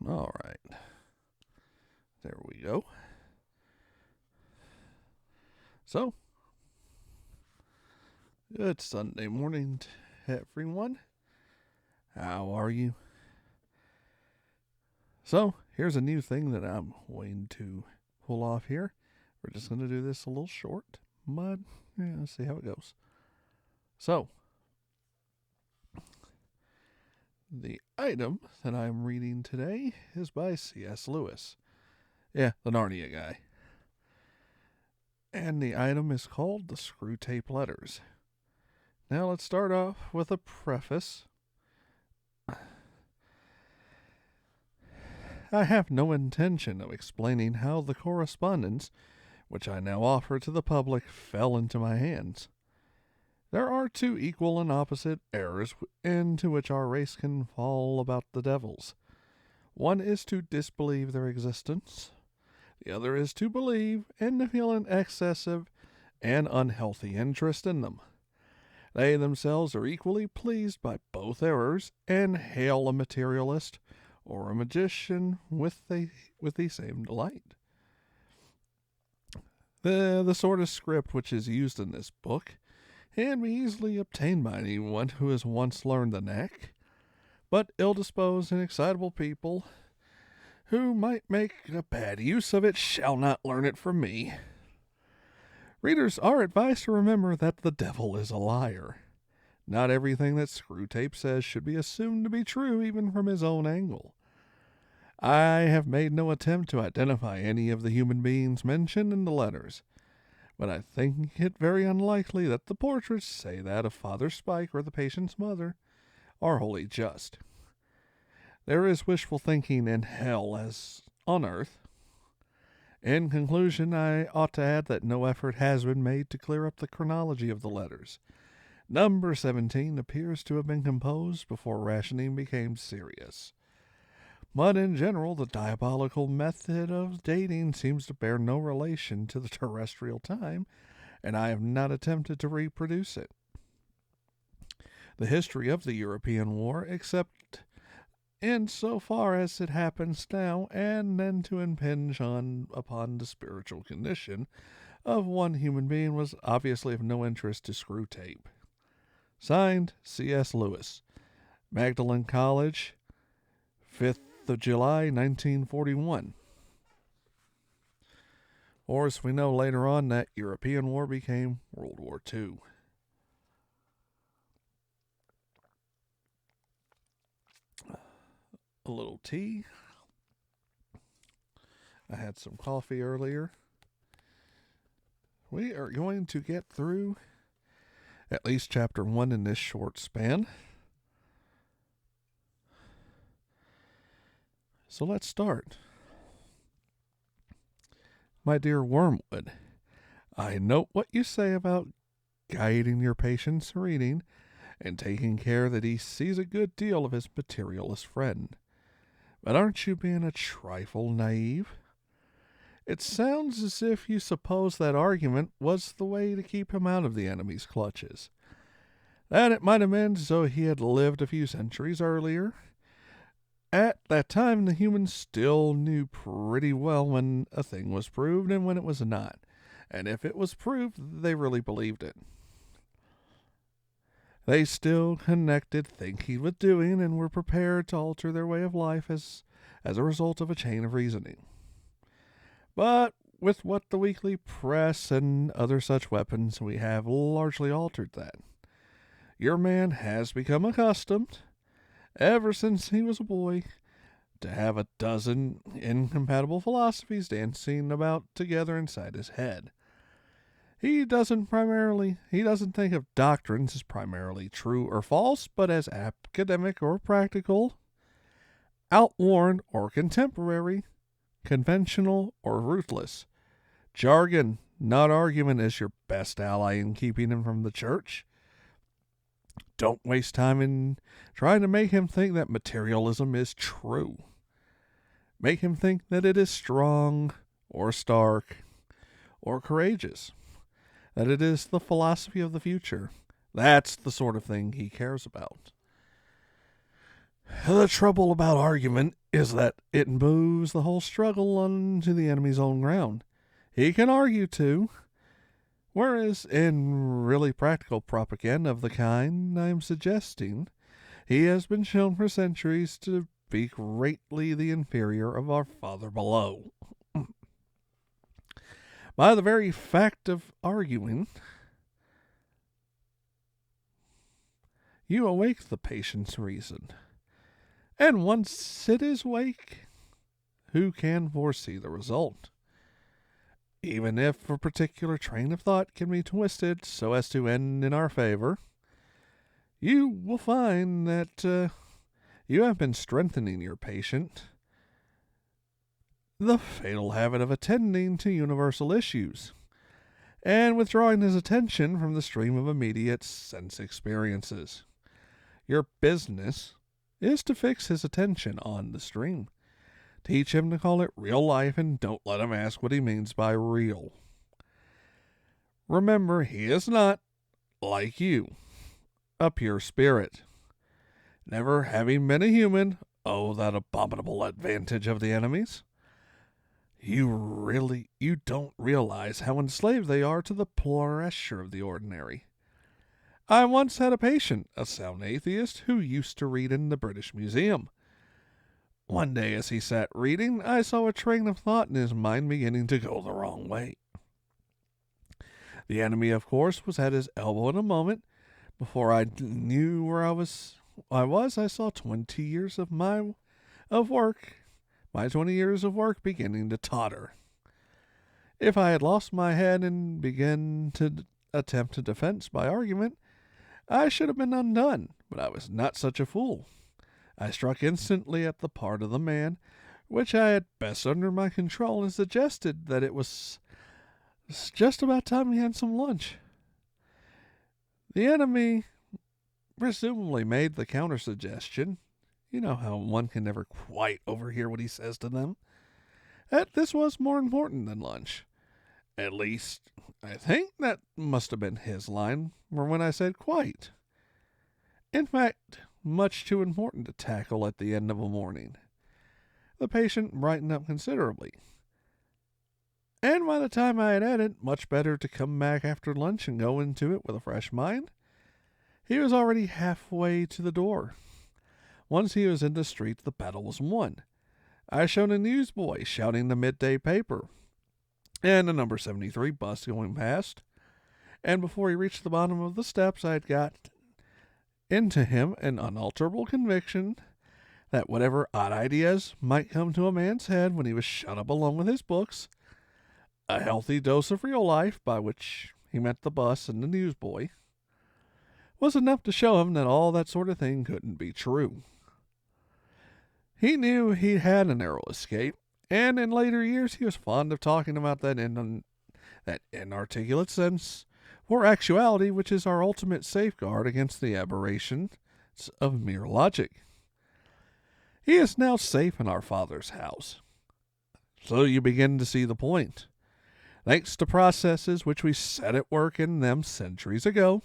All right. There we go. So, good Sunday morning, everyone. How are you? So, here's a new thing that I'm going to pull off here. We're just going to do this a little short, but let's see how it goes. So, the item that I'm reading today is by C.S. Lewis. Yeah, the Narnia guy. And the item is called the Screwtape Letters. Now let's start off with a preface. I have no intention of explaining how the correspondence, which I now offer to the public, fell into my hands. There are two equal and opposite errors into which our race can fall about the devils. One is to disbelieve their existence. The other is to believe and to feel an excessive and unhealthy interest in them. They themselves are equally pleased by both errors and hail a materialist or a magician with the same delight. The sort of script which is used in this book can be easily obtained by anyone who has once learned the knack, but ill-disposed and excitable people who might make a bad use of it shall not learn it from me. Readers are advised to remember that the devil is a liar. Not everything that Screwtape says should be assumed to be true, even from his own angle. I have made no attempt to identify any of the human beings mentioned in the letters, but I think it very unlikely that the portraits, say that of Father Spike or the patient's mother, are wholly just. There is wishful thinking in hell as on earth. In conclusion, I ought to add that no effort has been made to clear up the chronology of the letters. Number 17 appears to have been composed before rationing became serious. But in general, the diabolical method of dating seems to bear no relation to the terrestrial time, and I have not attempted to reproduce it. The history of the European War, except in so far as it happens now, and then to impinge upon the spiritual condition of one human being, was obviously of no interest to Screwtape. Signed, C.S. Lewis, Magdalen College, 5th of July, 1941. Or, as we know later on, that European War became World War II. A little tea. I had some coffee earlier. We are going to get through at least chapter 1 in this short span. So let's start. My dear Wormwood, I note what you say about guiding your patient's reading and taking care that he sees a good deal of his materialist friend. But aren't you being a trifle naive? It sounds as if you suppose that argument was the way to keep him out of the enemy's clutches. That it might have been as though he had lived a few centuries earlier. At that time, the humans still knew pretty well when a thing was proved and when it was not. And if it was proved, they really believed it. They still connected thinking with doing and were prepared to alter their way of life as a result of a chain of reasoning. But with what the weekly press and other such weapons, we have largely altered that. Your man has become accustomed, ever since he was a boy, to have a dozen incompatible philosophies dancing about together inside his head. He doesn't think of doctrines as primarily true or false, but as academic or practical, outworn or contemporary, conventional or ruthless. Jargon, not argument, is your best ally in keeping him from the church. Don't waste time in trying to make him think that materialism is true. Make him think that it is strong or stark or courageous, that it is the philosophy of the future. That's the sort of thing he cares about. The trouble about argument is that it moves the whole struggle onto the enemy's own ground. He can argue too, whereas in really practical propaganda of the kind I'm suggesting, he has been shown for centuries to be greatly the inferior of our Father below. By the very fact of arguing, you awake the patient's reason. And once it is awake, who can foresee the result? Even if a particular train of thought can be twisted so as to end in our favor, you will find that you have been strengthening your patient the fatal habit of attending to universal issues, and withdrawing his attention from the stream of immediate sense experiences. Your business is to fix his attention on the stream. Teach him to call it real life and don't let him ask what he means by real. Remember, he is not, like you, a pure spirit. Never having been a human, oh, that abominable advantage of the enemies. You don't realize how enslaved they are to the pressure of the ordinary. I once had a patient, a sound atheist, who used to read in the British Museum. One day as he sat reading, I saw a train of thought in his mind beginning to go the wrong way. The enemy, of course, was at his elbow in a moment. Before I knew where I was, I saw 20 years of my 20 years of work beginning to totter. If I had lost my head and begun to attempt a defense by argument, I should have been undone, but I was not such a fool. I struck instantly at the part of the man which I had best under my control and suggested that it was just about time we had some lunch. The enemy presumably made the counter-suggestion. You know how one can never quite overhear what he says to them. That this was more important than lunch. At least, I think that must have been his line for when I said quite. In fact, much too important to tackle at the end of a morning. The patient brightened up considerably. And by the time I had added, much better to come back after lunch and go into it with a fresh mind, he was already halfway to the door. Once he was in the street, the battle was won. I showed a newsboy shouting the midday paper, and a number 73 bus going past, and before he reached the bottom of the steps, I had got into him an unalterable conviction that whatever odd ideas might come to a man's head when he was shut up alone with his books, a healthy dose of real life, by which he meant the bus and the newsboy, was enough to show him that all that sort of thing couldn't be true. He knew he had a narrow escape, and in later years he was fond of talking about that inarticulate sense or actuality which is our ultimate safeguard against the aberrations of mere logic. He is now safe in our Father's house. So you begin to see the point. Thanks to processes which we set at work in them centuries ago,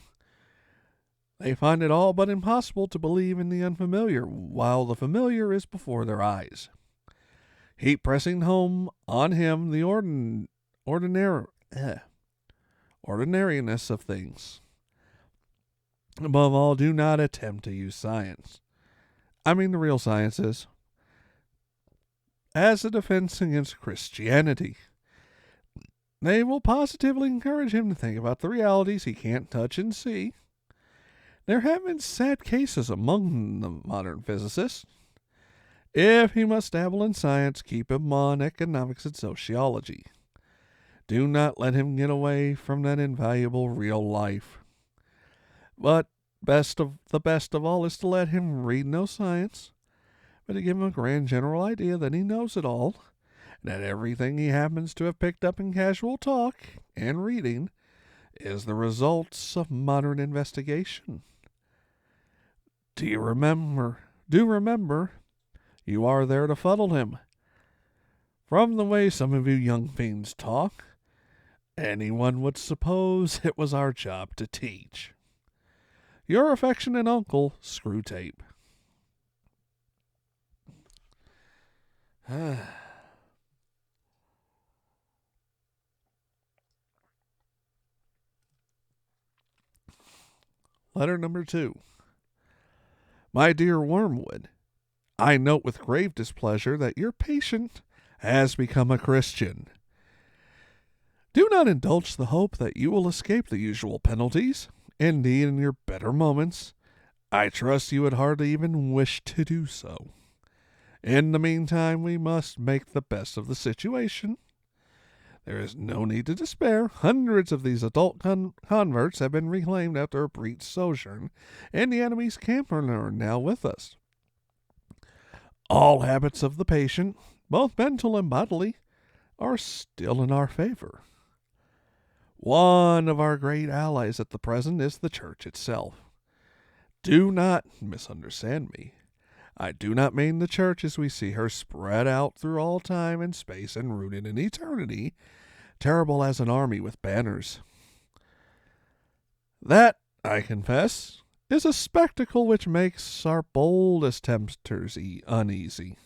they find it all but impossible to believe in the unfamiliar, while the familiar is before their eyes. Heap pressing home on him the ordinariness of things. Above all, do not attempt to use science, I mean the real sciences, as a defense against Christianity. They will positively encourage him to think about the realities he can't touch and see. There have been sad cases among the modern physicists. If he must dabble in science, keep him on economics and sociology. Do not let him get away from that invaluable real life. But the best of all is to let him read no science, but to give him a grand general idea that he knows it all, and that everything he happens to have picked up in casual talk and reading is the results of modern investigation. Do remember, you are there to fuddle him. From the way some of you young fiends talk, anyone would suppose it was our job to teach. Your affectionate uncle, Screwtape. Letter number 2. My dear Wormwood, I note with grave displeasure that your patient has become a Christian. Do not indulge the hope that you will escape the usual penalties. Indeed, in your better moments, I trust you would hardly even wish to do so. In the meantime, we must make the best of the situation. There is no need to despair. Hundreds of these adult converts have been reclaimed after a brief sojourn in the enemy's camp and are now with us. All habits of the patient, both mental and bodily, are still in our favor. One of our great allies at the present is the Church itself. Do not misunderstand me. I do not mean the Church as we see her spread out through all time and space and rooted in eternity, terrible as an army with banners. That, I confess, is a spectacle which makes our boldest tempters uneasy.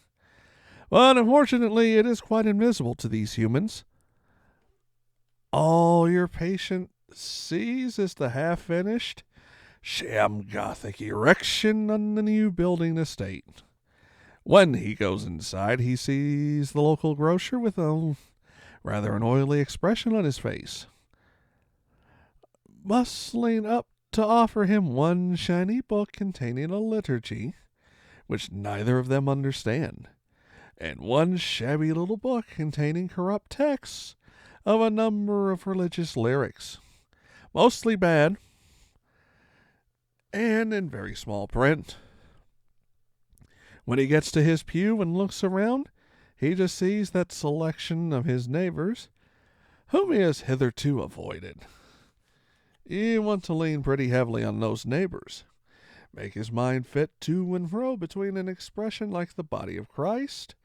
But unfortunately, it is quite invisible to these humans. All your patient sees is the half-finished, sham Gothic erection on the new building estate. When he goes inside, he sees the local grocer with rather an oily expression on his face, bustling up to offer him one shiny book containing a liturgy, which neither of them understand, and one shabby little book containing corrupt texts of a number of religious lyrics, mostly bad, and in very small print. When he gets to his pew and looks around, he just sees that selection of his neighbors, whom he has hitherto avoided. You want to lean pretty heavily on those neighbors, make his mind fit to and fro between an expression like the body of Christ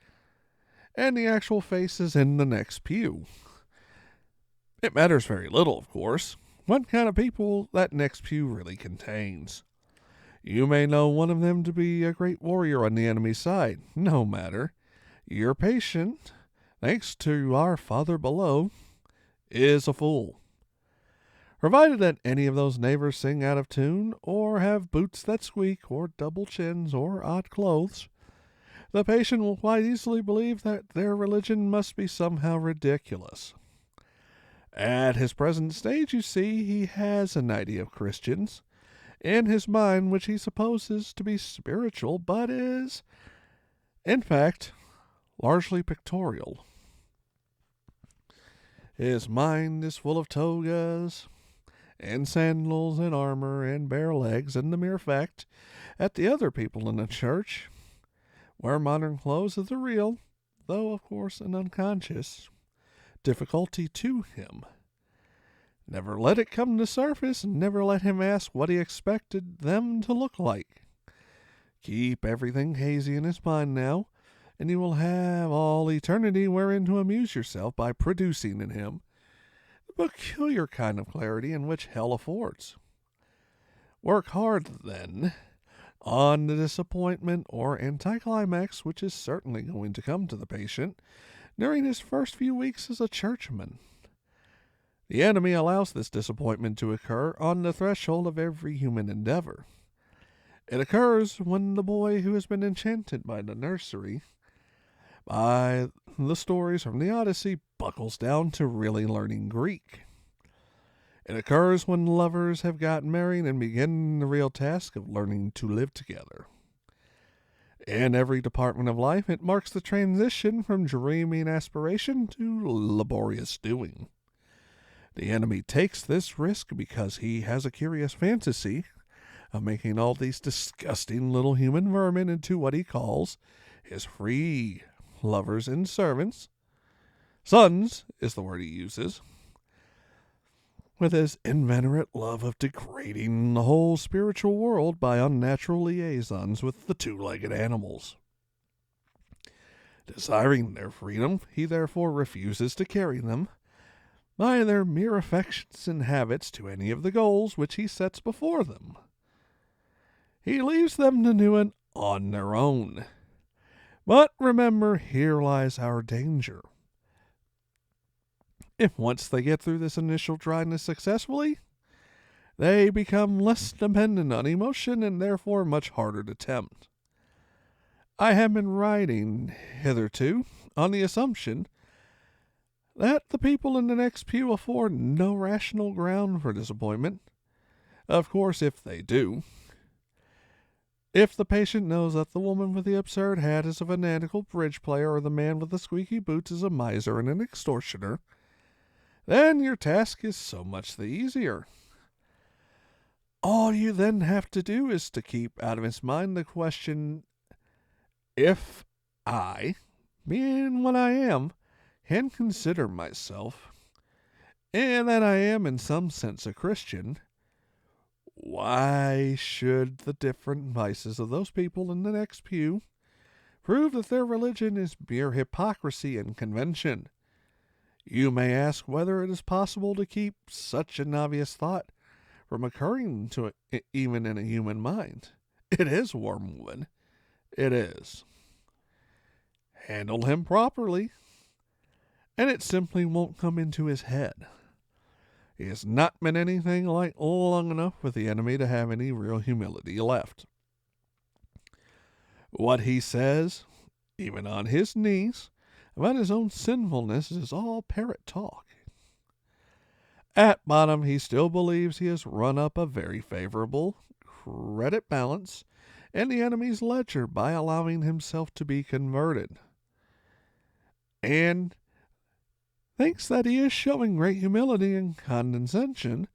and the actual faces in the next pew. It matters very little, of course, what kind of people that next pew really contains. You may know one of them to be a great warrior on the enemy's side. No matter. Your patient, thanks to our Father below, is a fool. Provided that any of those neighbors sing out of tune, or have boots that squeak, or double chins, or odd clothes, the patient will quite easily believe that their religion must be somehow ridiculous. At his present stage, you see, he has an idea of Christians in his mind which he supposes to be spiritual, but is, in fact, largely pictorial. His mind is full of togas, and sandals, and armor, and bare legs, and the mere fact that the other people in the church wear modern clothes is a real, though of course an unconscious, difficulty to him. Never let it come to the surface, and never let him ask what he expected them to look like. Keep everything hazy in his mind now, and you will have all eternity wherein to amuse yourself by producing in him the peculiar kind of clarity in which hell affords. Work hard, then, on the disappointment or anticlimax which is certainly going to come to the patient during his first few weeks as a churchman. The enemy allows this disappointment to occur on the threshold of every human endeavor. It occurs when the boy who has been enchanted by the nursery, by the stories from the Odyssey, buckles down to really learning Greek. It occurs when lovers have gotten married and begin the real task of learning to live together. In every department of life, it marks the transition from dreaming aspiration to laborious doing. The enemy takes this risk because he has a curious fantasy of making all these disgusting little human vermin into what he calls his free lovers and servants. Sons is the word he uses, with his inveterate love of degrading the whole spiritual world by unnatural liaisons with the two-legged animals. Desiring their freedom, he therefore refuses to carry them by their mere affections and habits to any of the goals which he sets before them. He leaves them to do it on their own. But remember, here lies our danger. If once they get through this initial dryness successfully, they become less dependent on emotion and therefore much harder to tempt. I have been writing hitherto on the assumption that the people in the next pew afford no rational ground for disappointment. Of course, if they do. If the patient knows that the woman with the absurd hat is a fanatical bridge player or the man with the squeaky boots is a miser and an extortioner, then your task is so much the easier. All you then have to do is to keep out of his mind the question, if I, being what I am, can consider myself, and that I am in some sense a Christian, why should the different vices of those people in the next pew prove that their religion is mere hypocrisy and convention? You may ask whether it is possible to keep such an obvious thought from occurring to it, even in a human mind. It is, Wormwood. It is. Handle him properly, and it simply won't come into his head. He has not been anything like long enough with the enemy to have any real humility left. What he says, even on his knees, about his own sinfulness is all parrot talk. At bottom, he still believes he has run up a very favorable credit balance in the enemy's ledger by allowing himself to be converted, and thinks that he is showing great humility and condescension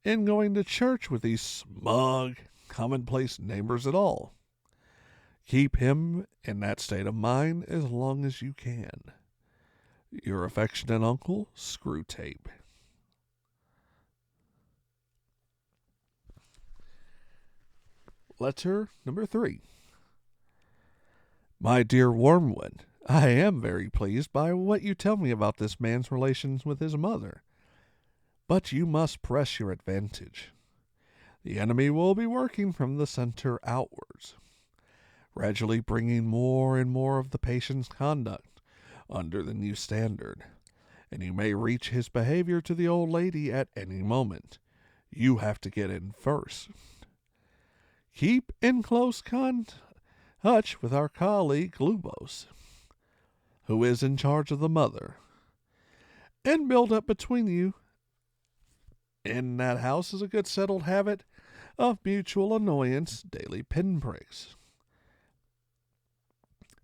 in going to church with these smug, commonplace neighbors at all. Keep him in that state of mind as long as you can. Your affectionate uncle, Screwtape. Letter number 3. My dear Wormwood, I am very pleased by what you tell me about this man's relations with his mother. But you must press your advantage. The enemy will be working from the center outwards, gradually bringing more and more of the patient's conduct under the new standard, and you may reach his behavior to the old lady at any moment. You have to get in first. Keep in close touch with our colleague Lubos, who is in charge of the mother, and build up between you in that house is a good settled habit of mutual annoyance, daily pinpricks.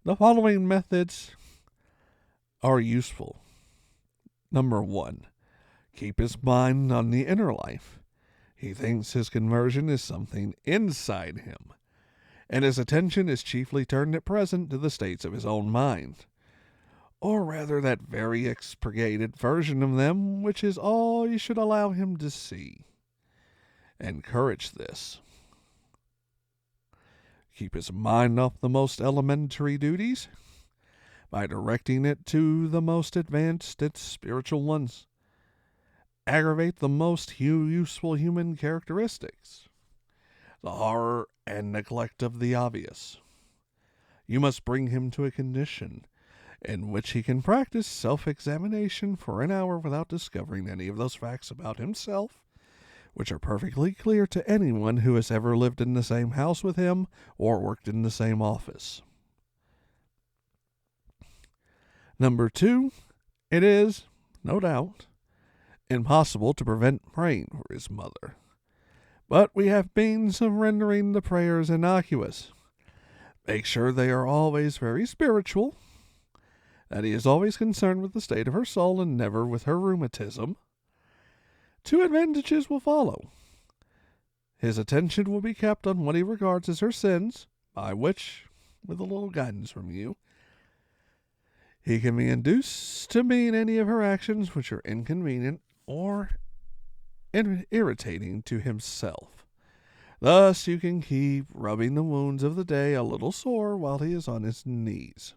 The following methods are useful. Number 1. Keep his mind on the inner life. He thinks his conversion is something inside him, and his attention is chiefly turned at present to the states of his own mind, or rather that very expurgated version of them which is all you should allow him to see. Encourage this. Keep his mind off the most elementary duties by directing it to the most advanced and spiritual ones. Aggravate the most useful human characteristics, the horror and neglect of the obvious. You must bring him to a condition in which he can practice self-examination for an hour without discovering any of those facts about himself, which are perfectly clear to anyone who has ever lived in the same house with him or worked in the same office. Number 2, it is, no doubt, impossible to prevent praying for his mother, but we have means of rendering the prayers innocuous. Make sure they are always very spiritual, that he is always concerned with the state of her soul and never with her rheumatism. 2 advantages will follow. His attention will be kept on what he regards as her sins, by which, with a little guidance from you, he can be induced to mean any of her actions which are inconvenient or irritating to himself. Thus you can keep rubbing the wounds of the day a little sore while he is on his knees.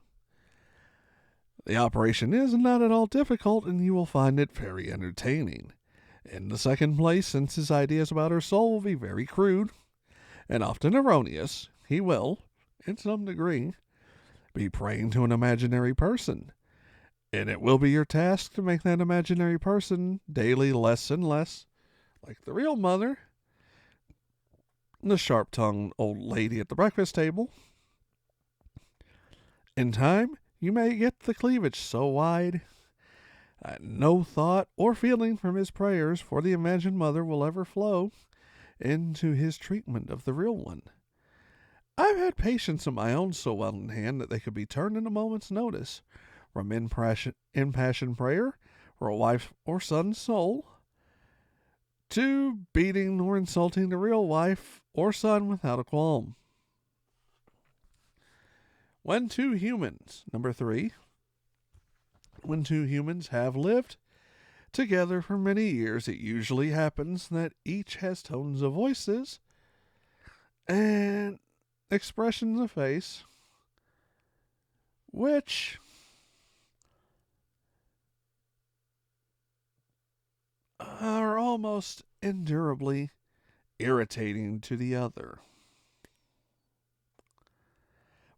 The operation is not at all difficult, and you will find it very entertaining. In the second place, since his ideas about her soul will be very crude and often erroneous, he will, in some degree, be praying to an imaginary person, and it will be your task to make that imaginary person daily less and less like the real mother, the sharp-tongued old lady at the breakfast table. In time, you may get the cleavage so wide that no thought or feeling from his prayers for the imagined mother will ever flow into his treatment of the real one. I've had patients of my own so well in hand that they could be turned in a moment's notice from impassioned prayer for a wife or son's soul to beating or insulting the real wife or son without a qualm. When two humans, number 3, when two humans have lived together for many years, it usually happens that each has tones of voices and expressions of face which are almost endurably irritating to the other.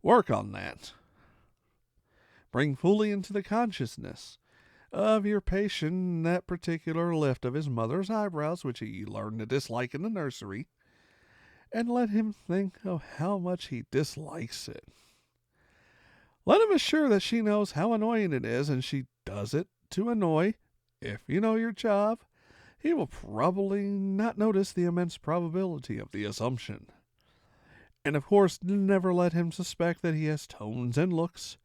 Work on that. Bring fully into the consciousness of your patient that particular lift of his mother's eyebrows which he learned to dislike in the nursery, and let him think of how much he dislikes it. Let him assure that she knows how annoying it is, and she does it to annoy. If you know your job, he will probably not notice the immense probability of the assumption. And of course, never let him suspect that he has tones and looks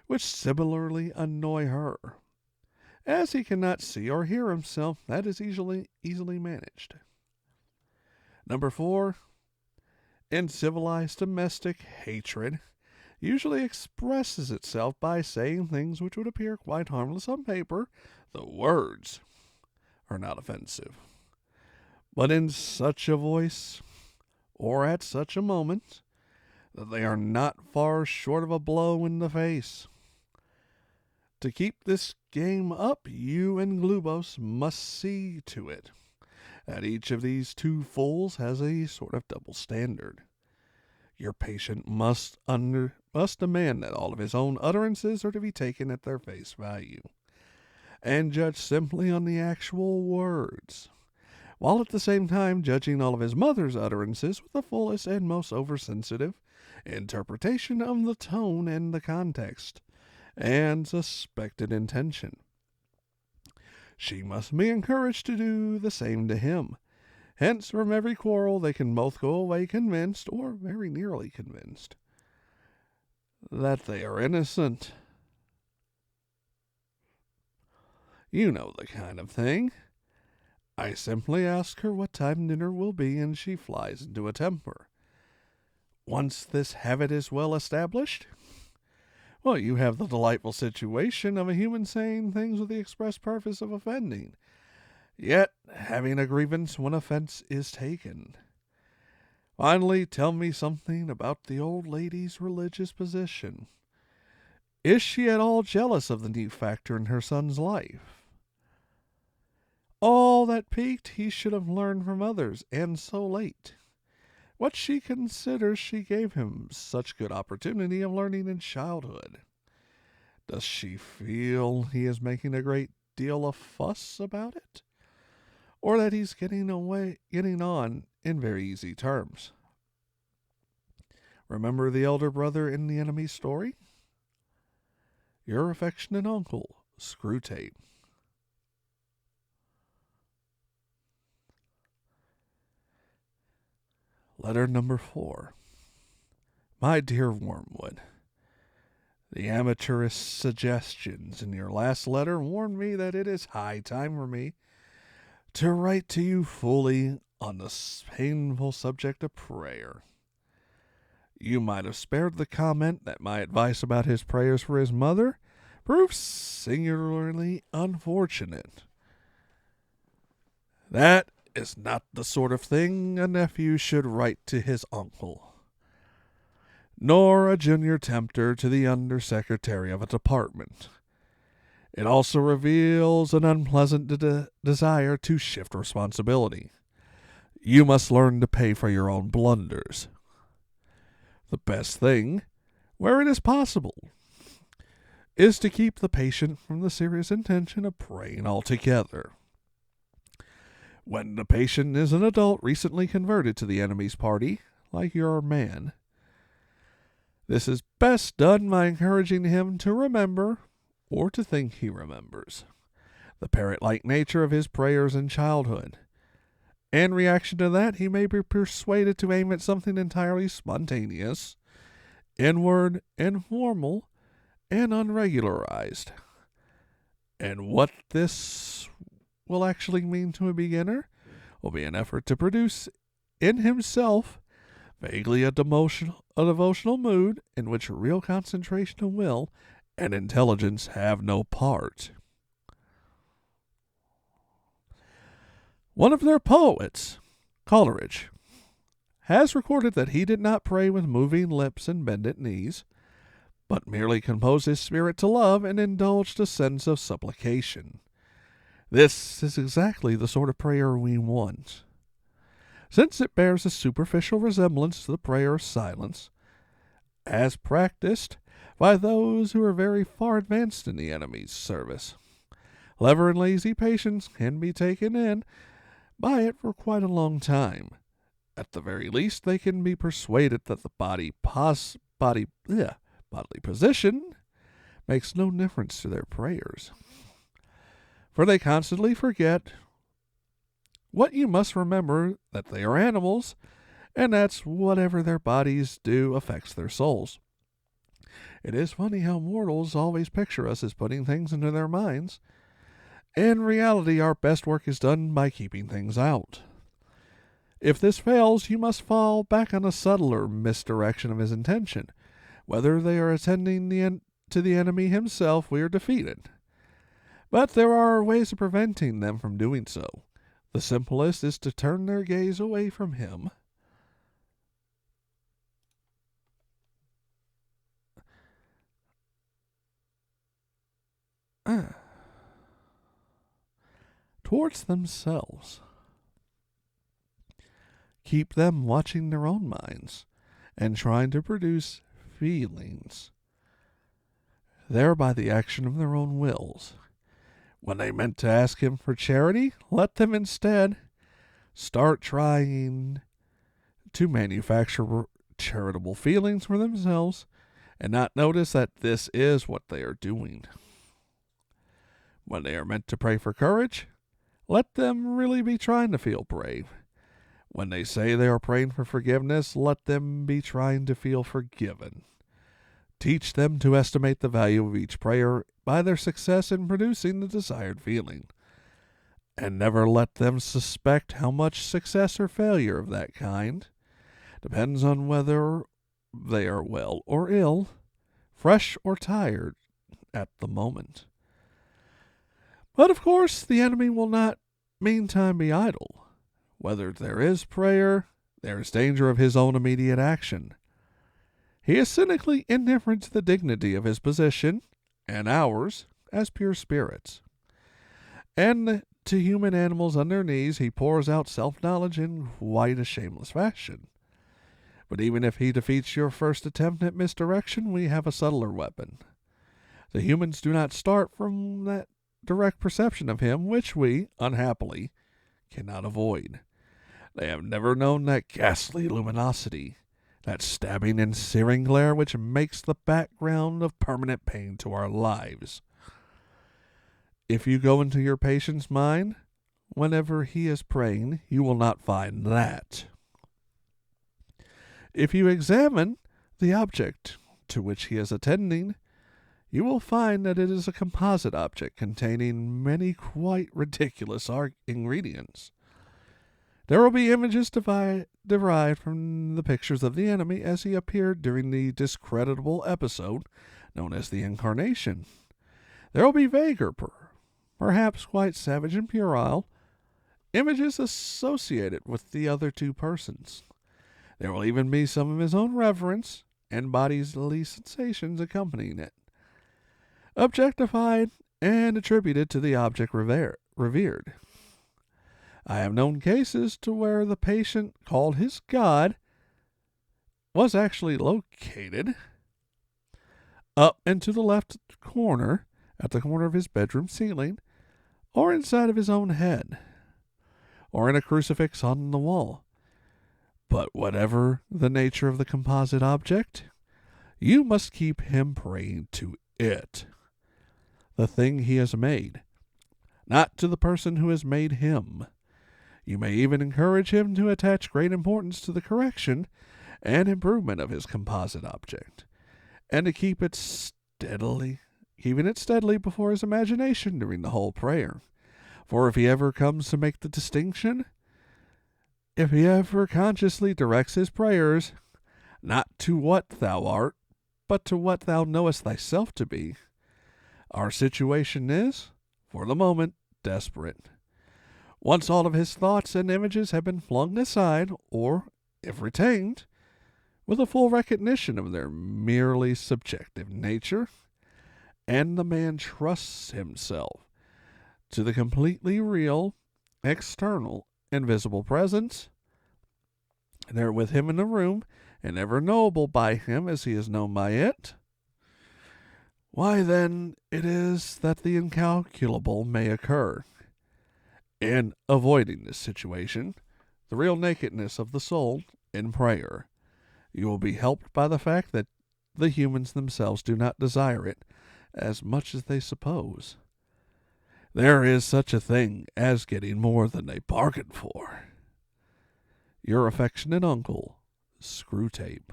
which similarly annoy her. As he cannot see or hear himself, that is easily managed. Number 4, in civilized domestic hatred usually expresses itself by saying things which would appear quite harmless on paper. The words are not offensive, but in such a voice or at such a moment that they are not far short of a blow in the face. To keep this game up, you and Glubos must see to it that each of these two fools has a sort of double standard. Your patient must demand that all of his own utterances are to be taken at their face value, and judge simply on the actual words, while at the same time judging all of his mother's utterances with the fullest and most oversensitive interpretation of the tone and the context and suspected intention. She must be encouraged to do the same to him. Hence, from every quarrel they can both go away convinced, or very nearly convinced, that they are innocent. You know the kind of thing. I simply ask her what time dinner will be, and she flies into a temper. Once this habit is well established, well, you have the delightful situation of a human saying things with the express purpose of offending, yet having a grievance when offense is taken. Finally, tell me something about the old lady's religious position. Is she at all jealous of the new factor in her son's life? All that peaked he should have learned from others, and so late. What she considers she gave him such good opportunity of learning in childhood. Does she feel he is making a great deal of fuss about it? Or that he's getting on in very easy terms? Remember the elder brother in the enemy story? Your affectionate uncle, Screwtape. Letter number 4. My dear Wormwood, the amateurish suggestions in your last letter warn me that it is high time for me to write to you fully on this painful subject of prayer. You might have spared the comment that my advice about his prayers for his mother proved singularly unfortunate. That is not the sort of thing a nephew should write to his uncle, nor a junior tempter to the undersecretary of a department. It also reveals an unpleasant desire to shift responsibility. You must learn to pay for your own blunders. The best thing where it is possible, is to keep the patient from the serious intention of praying altogether. When the patient is an adult recently converted to the enemy's party, like your man, this is best done by encouraging him to remember, or to think he remembers, the parrot-like nature of his prayers in childhood. In reaction to that, he may be persuaded to aim at something entirely spontaneous, inward, informal, and unregularized. And what this will actually mean to a beginner will be an effort to produce in himself vaguely a devotional mood in which real concentration of will and intelligence have no part. One of their poets, Coleridge, has recorded that he did not pray with moving lips and bended knees, but merely composed his spirit to love and indulged a sense of supplication. This is exactly the sort of prayer we want, since it bears a superficial resemblance to the prayer of silence, as practiced by those who are very far advanced in the enemy's service. Clever and lazy patients can be taken in by it for quite a long time. At the very least, they can be persuaded that the bodily position makes no difference to their prayers, for they constantly forget what you must remember, that they are animals, and that's whatever their bodies do affects their souls. It is funny how mortals always picture us as putting things into their minds. In reality, our best work is done by keeping things out. If this fails, you must fall back on a subtler misdirection of his intention. Whether they are attending to the enemy himself, we are defeated. But there are ways of preventing them from doing so. The simplest is to turn their gaze away from him towards themselves. Keep them watching their own minds and trying to produce feelings there by the action of their own wills. When they meant to ask him for charity, let them instead start trying to manufacture charitable feelings for themselves and not notice that this is what they are doing. When they are meant to pray for courage, let them really be trying to feel brave. When they say they are praying for forgiveness, let them be trying to feel forgiven. Teach them to estimate the value of each prayer by their success in producing the desired feeling, and never let them suspect how much success or failure of that kind depends on whether they are well or ill, fresh or tired at the moment. But of course, the enemy will not meantime be idle. Whether there is prayer, there is danger of his own immediate action. He is cynically indifferent to the dignity of his position and ours as pure spirits. And to human animals on their knees, he pours out self-knowledge in quite a shameless fashion. But even if he defeats your first attempt at misdirection, we have a subtler weapon. The humans do not start from that direct perception of him, which we, unhappily, cannot avoid. They have never known that ghastly luminosity, that stabbing and searing glare which makes the background of permanent pain to our lives. If you go into your patient's mind, whenever he is praying, you will not find that. If you examine the object to which he is attending, you will find that it is a composite object containing many quite ridiculous ingredients. There will be images derived from the pictures of the enemy as he appeared during the discreditable episode known as the Incarnation. There will be vaguer, perhaps quite savage and puerile, images associated with the other two persons. There will even be some of his own reverence and bodily sensations accompanying it, objectified and attributed to the object revered. I have known cases to where the patient called his God was actually located up and to the left corner, at the corner of his bedroom ceiling, or inside of his own head, or in a crucifix on the wall. But whatever the nature of the composite object, you must keep him praying to it, the thing he has made, not to the person who has made him. You may even encourage him to attach great importance to the correction and improvement of his composite object, and to keeping it steadily before his imagination during the whole prayer. For if he ever comes to make the distinction, if he ever consciously directs his prayers, not to what thou art, but to what thou knowest thyself to be, our situation is, for the moment, desperate. Once all of his thoughts and images have been flung aside, or, if retained, with a full recognition of their merely subjective nature, and the man trusts himself to the completely real, external, and visible presence, there with him in the room, and ever knowable by him as he is known by it, why then it is that the incalculable may occur. In avoiding this situation, the real nakedness of the soul in prayer, you will be helped by the fact that the humans themselves do not desire it as much as they suppose. There is such a thing as getting more than they bargain for. Your affectionate uncle, Screwtape.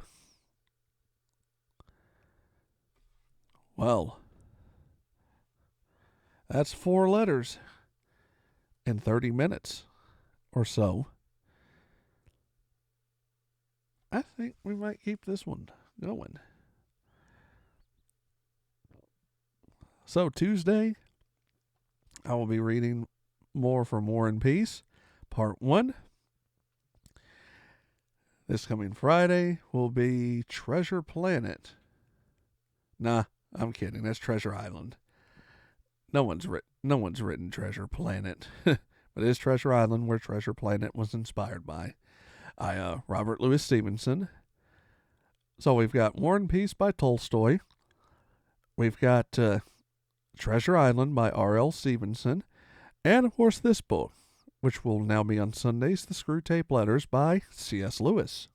Well, that's 4 letters in 30 minutes or so. I think we might keep this one going. So Tuesday, I will be reading more from War and Peace, Part 1. This coming Friday will be Treasure Planet. Nah, I'm kidding. That's Treasure Island. No one's written Treasure Planet, but it is Treasure Island, where Treasure Planet was inspired by. Robert Louis Stevenson. So we've got War and Peace by Tolstoy. We've got Treasure Island by R.L. Stevenson. And, of course, this book, which will now be on Sundays, The Screwtape Letters by C.S. Lewis.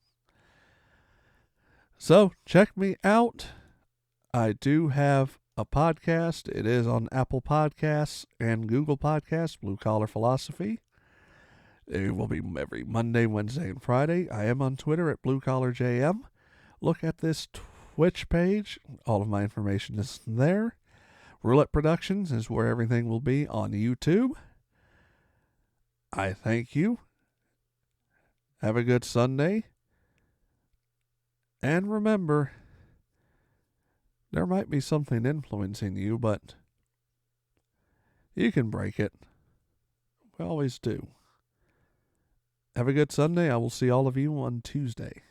So, check me out. I do have a podcast. It is on Apple Podcasts and Google Podcasts, Blue Collar Philosophy. It will be every Monday, Wednesday, and Friday. I am on Twitter at BlueCollarJM. Look at this Twitch page. All of my information is there. Roulette Productions is where everything will be on YouTube. I thank you. Have a good Sunday. And remember, there might be something influencing you, but you can break it. We always do. Have a good Sunday. I will see all of you on Tuesday.